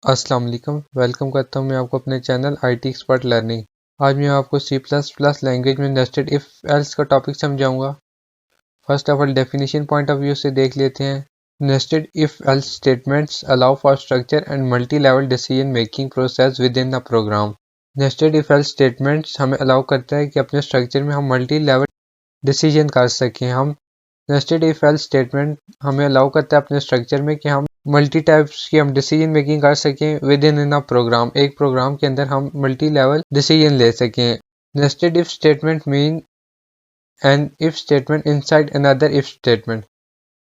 अस्सलाम वालेकुम, वेलकम करता हूं मैं आपको अपने चैनल IT एक्सपर्ट लर्निंग। आज मैं आपको C++ लैंग्वेज में नेस्टेड इफ एल्स का टॉपिक समझाऊंगा। First of all definition point of view से देख लेते हैं। Nested if else statements allow for structure and multi level decision making process within the program. Nested if else statements हमें allow करता है कि अपने स्ट्रक्चर में हम मल्टी लेवल डिसीजन कर सकें। हम नेस्टेड इफ एल्स स्टेटमेंट हमें अलाउ करता है अपने स्ट्रक्चर में कि हम मल्टी टाइप्स की हम डिसीजन मेकिंग कर सकें विद इन अ प्रोग्राम। एक प्रोग्राम के अंदर हम मल्टी लेवल डिसीजन ले सकें। Nested if statement mean an if statement inside another if statement.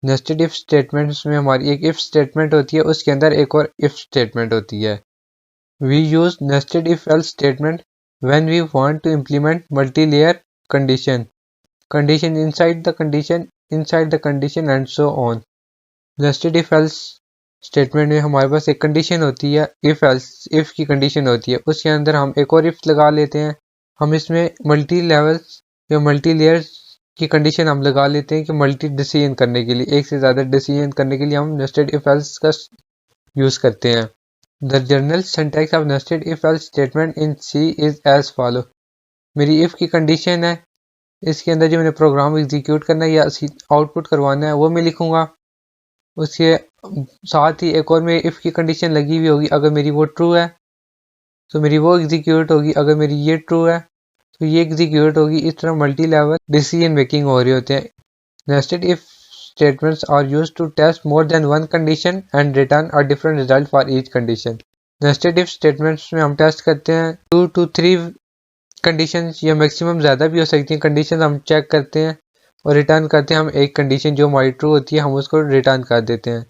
Nested if statements में हमारी एक इफ स्टेटमेंट होती है, उसके अंदर एक और इफ स्टेटमेंट होती है। We use nested if else statement when we want to implement multi layer condition inside the condition and so on। Nested if else statement में हमारे पास एक कंडीशन होती है, इफ की कंडीशन होती है, उसके अंदर हम एक और इफ लगा लेते हैं। हम इसमें मल्टी लेवल्स या मल्टी लेयर्स की कंडीशन हम लगा लेते हैं कि मल्टी डिसीजन करने के लिए, एक से ज़्यादा डिसीजन करने के लिए हम नेस्टेड इफ एल्स का यूज़ करते हैं। The general syntax of nested if else statement in C is as follow. मेरी इफ की कंडीशन है, इसके अंदर जो मैंने प्रोग्राम एग्जीक्यूट करना है या आउटपुट करवाना है वो मैं लिखूंगा। उसके साथ ही एक और मेरी इफ़ की कंडीशन लगी हुई होगी, अगर मेरी वो ट्रू है तो मेरी वो एग्जीक्यूट होगी, अगर मेरी ये ट्रू है तो ये एग्जीक्यूट होगी। इस तरह मल्टी लेवल डिसीजन मेकिंग हो रही होते हैं। Nested if statements are used to test more than one condition and return a different result for each condition. Nested if statements में हम टेस्ट करते हैं 2 to 3 कंडीशंस या मैक्सिमम ज़्यादा भी हो सकती हैं। कंडीशन हम चेक करते हैं और रिटर्न करते हैं। हम एक कंडीशन जो हमारी ट्रू होती है हम उसको रिटर्न कर देते हैं।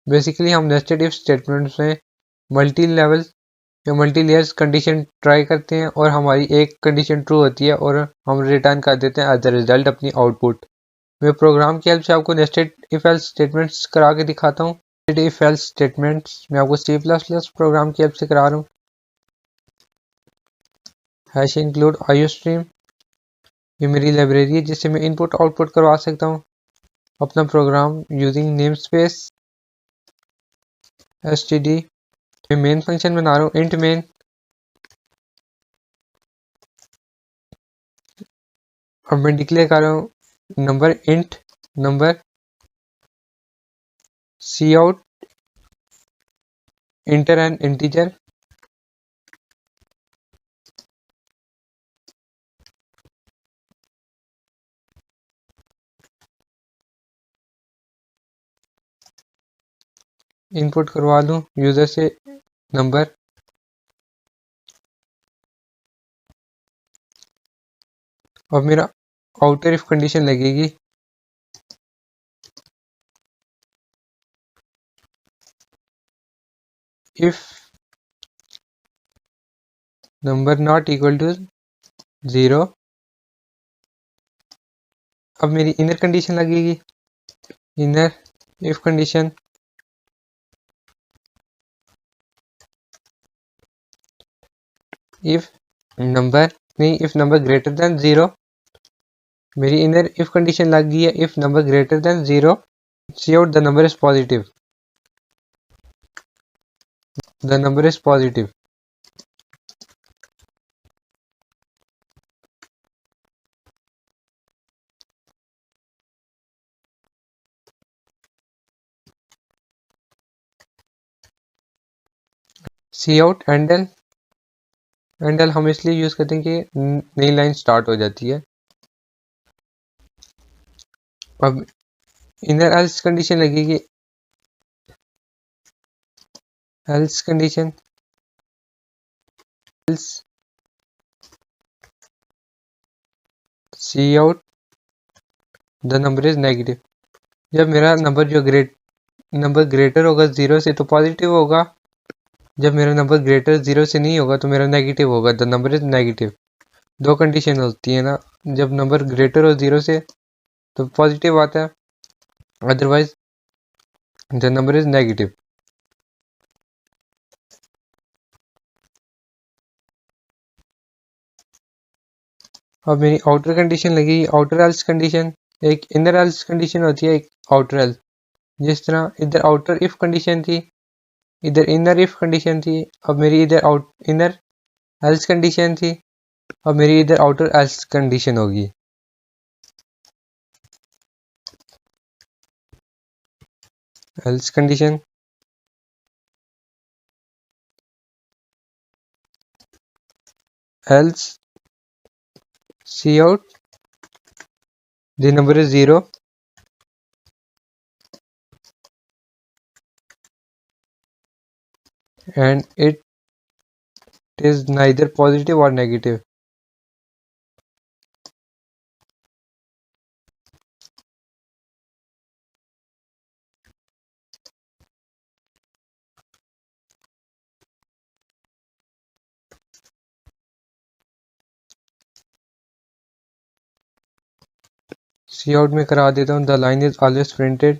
बेसिकली हम नेस्टेड इफ स्टेटमेंट्स में मल्टी लेवल या मल्टी लेयर्स कंडीशन ट्राई करते हैं और हमारी एक कंडीशन ट्रू होती है और हम रिटर्न कर देते हैं एज अ रिजल्ट अपनी आउटपुट। मैं प्रोग्राम की हेल्प से आपको नेस्टेड इफ एल्स स्टेटमेंट्स करा के दिखाता हूँ। नेस्टेड इफ एल्स स्टेटमेंट्स मैं आपको C++ प्रोग्राम की हेल्प से करा रहा हूँ। हैश इंक्लूड IOStream, ये मेरी लाइब्रेरी है जिससे मैं इनपुट आउटपुट करवा सकता हूँ अपना program using name space std। मैं मेन फंक्शन बना रहा हूँ इंट मेन। अब मैं डिक्लेयर कर रहा हूँ number int number cout enter an integer. Input करवा लूँ यूजर से नंबर। अब मेरा आउटर इफ कंडीशन लगेगी if number not equal to 0। अब मेरी इनर कंडीशन लगेगी, inner if condition if number greater than 0। मेरी इनर इफ कंडीशन लग गई है if number greater than 0 cout the number is positive. The number is positive. Cout endl हम इसलिए use करते हैं कि नई लाइन स्टार्ट हो जाती है। अब इनर एल्स कंडीशन लगेगी, else condition else cout the number is negative. जब मेरा नंबर ग्रेटर होगा 0 से तो पॉजिटिव होगा, जब मेरा नंबर ग्रेटर 0 से नहीं होगा तो मेरा नेगेटिव होगा। The number is negative. दो कंडीशन होती है ना, जब नंबर ग्रेटर हो 0 से तो पॉजिटिव आता है, otherwise the number is negative. अब मेरी आउटर कंडीशन लगी, आउटर एल्स कंडीशन। एक इनर एल्स कंडीशन होती है, एक आउटर एल्स। जिस तरह इधर आउटर इफ कंडीशन थी इधर इनर इफ कंडीशन थी, अब मेरी इधर आउट इनर एल्स कंडीशन थी, अब मेरी इधर आउटर एल्स कंडीशन होगी। Else condition else see out the number is 0 and it is neither positive or negative. Cout में करा देता हूँ the line is always printed.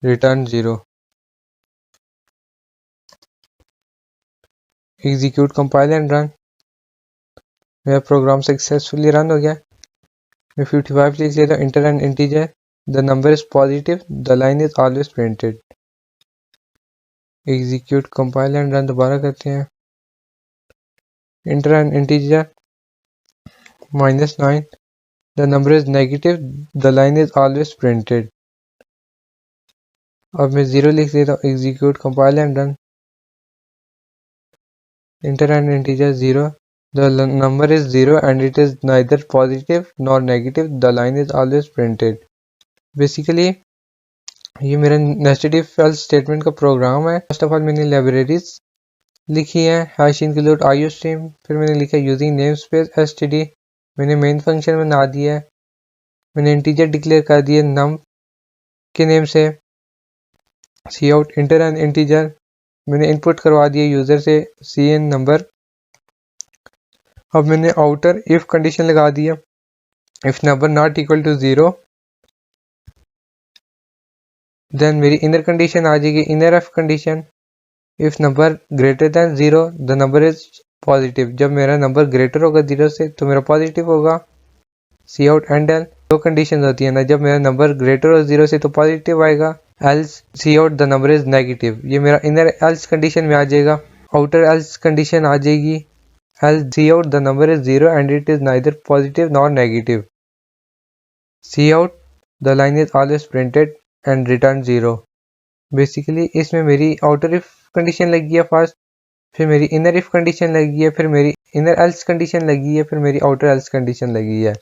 Return 0। Execute compile and run. मेरा प्रोग्राम सक्सेसफुली रन हो गया। मैं 55 लिख लेता हूँ, enter an integer, the number is positive, the line is always printed. Execute compile and run दोबारा करते हैं। Enter an integer -9, the number is negative, the line is always printed. अब मैं 0 लिख देता हूँ, execute compile and run. Inter an integer 0, the number is 0 and it is neither positive nor negative, the line is always printed। Basically ये मेरा nested if else statement का programme है। First of all मैंने libraries लिखी है, hash include IO stream, फिर मैंने लिखा यूजिंग नेम स्पेस एसटीडी, मैंने मेन फंक्शन बना दिया है, मैंने इंटीजर डिक्लेयर कर दिया नम के नेम से। सी आउट इंटर एन इंटीजर, मैंने इनपुट करवा दिया यूजर से सी एन नंबर। अब मैंने आउटर इफ कंडीशन लगा दिया, if number not equal to 0 then मेरी इनर कंडीशन आ जाएगी, inner if condition, if number greater than 0 the number is positive. जब मेरा नंबर ग्रेटर होगा 0 से तो मेरा पॉजिटिव होगा। सी आउट एंड एल, दो कंडीशन होती है ना, जब मेरा नंबर ग्रेटर हो 0 से तो पॉजिटिव आएगा, else cout the number is negative, ये मेरा इनर एल्स कंडीशन में आ जाएगा। आउटर एल्स कंडीशन आ जाएगी, else cout the number is 0 and it is neither positive nor negative, cout the line is always printed and return 0। Basically इसमें मेरी outer if condition लगी है first, फिर मेरी इनर इफ कंडीशन लगी है, फिर मेरी इनर एल्स कंडीशन लगी है, फिर मेरी आउटर एल्स कंडीशन लगी है।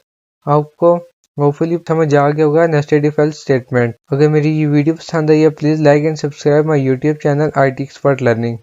आपको होपफुली समझ आ गया होगा नेस्टेड इफ एल्स स्टेटमेंट। अगर मेरी ये वीडियो पसंद आई है please like and subscribe my YouTube channel IT Expert Learning।